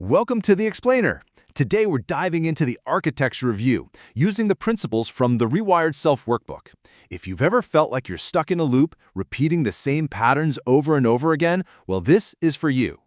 Welcome to The Explainer. Today we're diving into the architecture of you, using the principles from the Rewired Self workbook. If you've ever felt like you're stuck in a loop, repeating the same patterns over and over again, well, this is for you.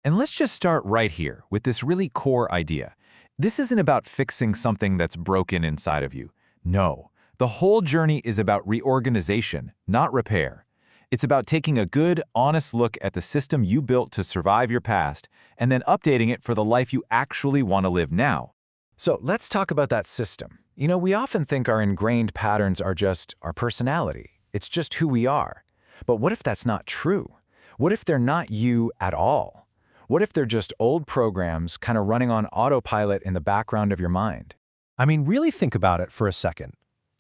And let's just start right here with this really core idea. This isn't about fixing something that's broken inside of you. No, the whole journey is about reorganization, not repair. It's about taking a good, honest look at the system you built to survive your past and then updating it for the life you actually want to live now. So let's talk about that system. We often think our ingrained patterns are just our personality. It's just who we are. But what if that's not true? What if they're not you at all? What if they're just old programs kind of running on autopilot in the background of your mind? Really think about it for a second.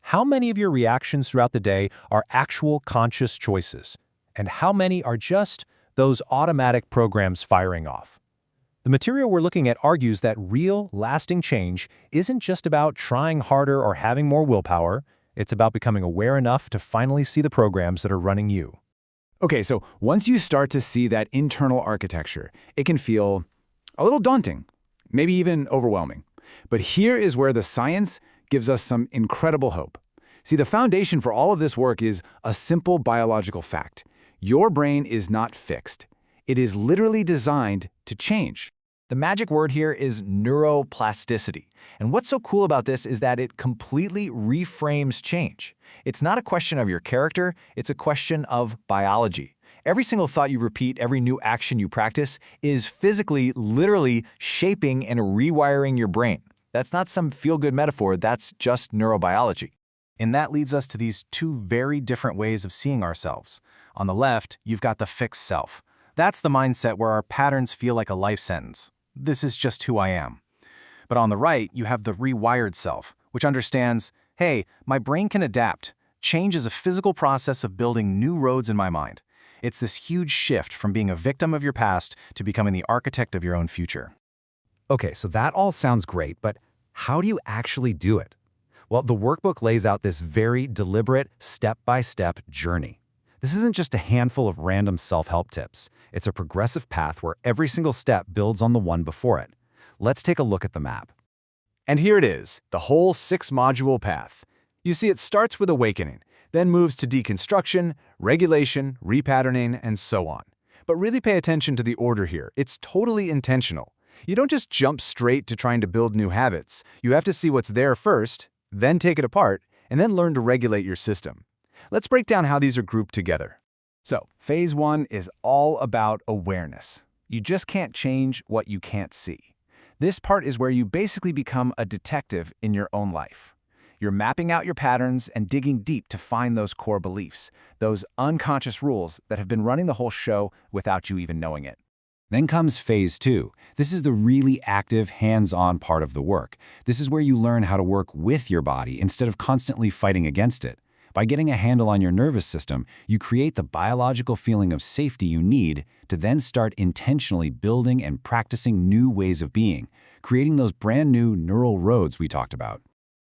How many of your reactions throughout the day are actual conscious choices? And how many are just those automatic programs firing off? The material we're looking at argues that real, lasting change isn't just about trying harder or having more willpower. It's about becoming aware enough to finally see the programs that are running you. Okay, so once you start to see that internal architecture, it can feel a little daunting, maybe even overwhelming. But here is where the science gives us some incredible hope. See, the foundation for all of this work is a simple biological fact. Your brain is not fixed. It is literally designed to change. The magic word here is neuroplasticity. And what's so cool about this is that it completely reframes change. It's not a question of your character, it's a question of biology. Every single thought you repeat, every new action you practice is physically, literally shaping and rewiring your brain. That's not some feel-good metaphor, that's just neurobiology. And that leads us to these two very different ways of seeing ourselves. On the left, you've got the fixed self. That's the mindset where our patterns feel like a life sentence. This is just who I am. But on the right, you have the rewired self, which understands, hey, my brain can adapt. Change is a physical process of building new roads in my mind. It's this huge shift from being a victim of your past to becoming the architect of your own future. Okay, so that all sounds great, but how do you actually do it? Well, the workbook lays out this very deliberate, step-by-step journey. This isn't just a handful of random self-help tips. It's a progressive path where every single step builds on the one before it. Let's take a look at the map. And here it is, the whole 6-module path. You see, it starts with awakening, then moves to deconstruction, regulation, repatterning, and so on. But really pay attention to the order here. It's totally intentional. You don't just jump straight to trying to build new habits. You have to see what's there first, then take it apart, and then learn to regulate your system. Let's break down how these are grouped together. So, phase 1 is all about awareness. You just can't change what you can't see. This part is where you basically become a detective in your own life. You're mapping out your patterns and digging deep to find those core beliefs, those unconscious rules that have been running the whole show without you even knowing it. Then comes phase 2. This is the really active, hands-on part of the work. This is where you learn how to work with your body instead of constantly fighting against it. By getting a handle on your nervous system, you create the biological feeling of safety you need to then start intentionally building and practicing new ways of being, creating those brand new neural roads we talked about.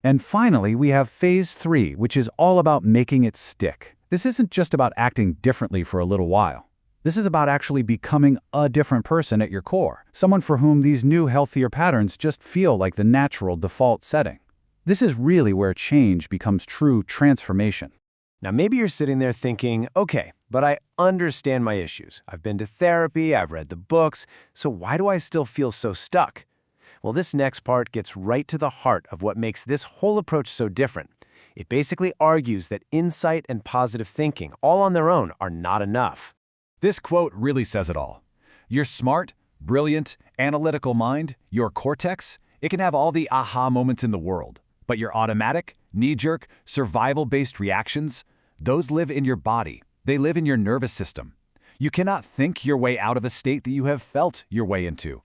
And finally, we have phase 3, which is all about making it stick. This isn't just about acting differently for a little while. This is about actually becoming a different person at your core, someone for whom these new, healthier patterns just feel like the natural default setting. This is really where change becomes true transformation. Now, maybe you're sitting there thinking, okay, but I understand my issues. I've been to therapy, I've read the books, so why do I still feel so stuck? Well, this next part gets right to the heart of what makes this whole approach so different. It basically argues that insight and positive thinking, all on their own, are not enough. This quote really says it all. Your smart, brilliant, analytical mind, your cortex, it can have all the aha moments in the world. But your automatic, knee-jerk, survival-based reactions, those live in your body. They live in your nervous system. You cannot think your way out of a state that you have felt your way into.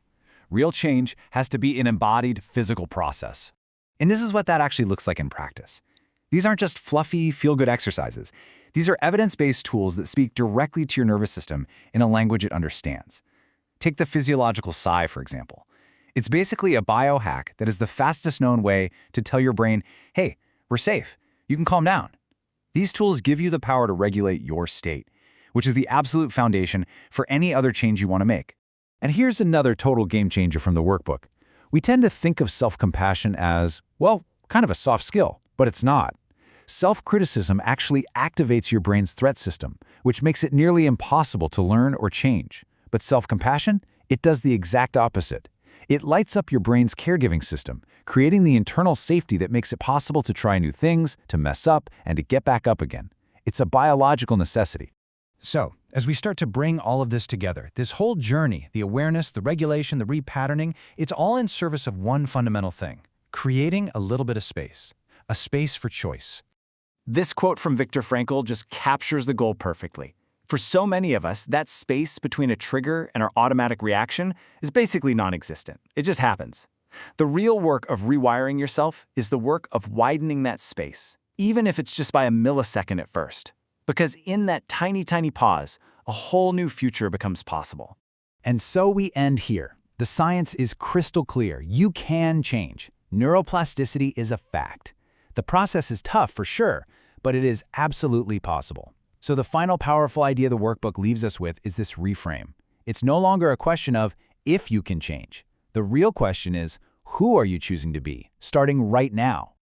Real change has to be an embodied physical process. And this is what that actually looks like in practice. These aren't just fluffy, feel-good exercises. These are evidence-based tools that speak directly to your nervous system in a language it understands. Take the physiological sigh, for example. It's basically a biohack that is the fastest known way to tell your brain, hey, we're safe. You can calm down. These tools give you the power to regulate your state, which is the absolute foundation for any other change you want to make. And here's another total game changer from the workbook. We tend to think of self-compassion as, well, kind of a soft skill, but it's not. Self-criticism actually activates your brain's threat system, which makes it nearly impossible to learn or change. But self-compassion, it does the exact opposite. It lights up your brain's caregiving system, creating the internal safety that makes it possible to try new things, to mess up, and to get back up again. It's a biological necessity. So, as we start to bring all of this together, this whole journey, the awareness, the regulation, the repatterning, it's all in service of one fundamental thing: creating a little bit of space. A space for choice. This quote from Viktor Frankl just captures the goal perfectly. For so many of us, that space between a trigger and our automatic reaction is basically non-existent. It just happens. The real work of rewiring yourself is the work of widening that space, even if it's just by a millisecond at first. Because in that tiny, tiny pause, a whole new future becomes possible. And so we end here. The science is crystal clear. You can change. Neuroplasticity is a fact. The process is tough for sure, but it is absolutely possible. So the final powerful idea the workbook leaves us with is this reframe. It's no longer a question of if you can change. The real question is, who are you choosing to be, starting right now?